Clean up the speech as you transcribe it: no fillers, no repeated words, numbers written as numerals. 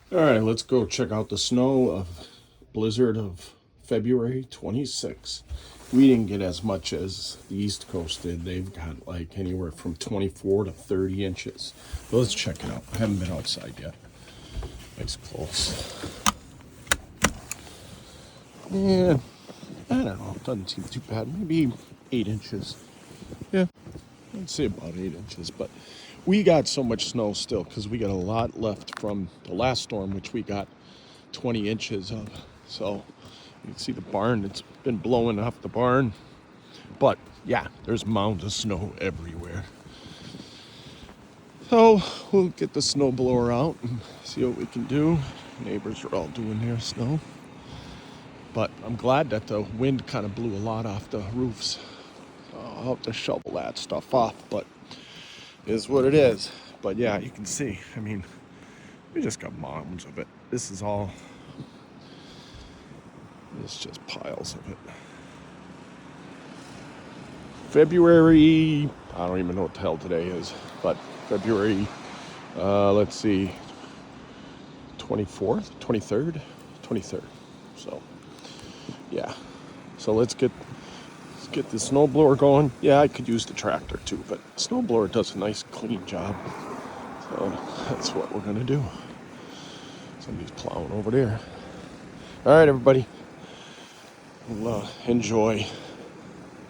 All right, let's go check out the snow of blizzard of February 26th. We didn't get as much as the East Coast did. They've got like anywhere from 24 to 30 inches. But let's check it out. I haven't been outside yet. Nice close. And I don't know. It doesn't seem too bad. Maybe 8 inches. Yeah, I'd say about 8 inches. But we got so much snow still because we got a lot left from the last storm, which we got 20 inches of. So you can see the barn, it's been blowing off the barn. But yeah, there's mounds of snow everywhere. So we'll get the snow blower out and see what we can do. Neighbors are all doing their snow. But I'm glad that the wind kind of blew a lot off the roofs. I'll have to shovel that stuff off, but it is what it is. But yeah, you can see, I mean, we just got mounds of it. This is all, it's just piles of it. February, I don't even know what the hell today is, but February, let's see, 24th, 23rd, 23rd. So, yeah. So let's get the snowblower going. Yeah, I could use the tractor too, but snowblower does a nice clean job. So that's what we're gonna do. Somebody's plowing over there. All right, everybody. Well, enjoy.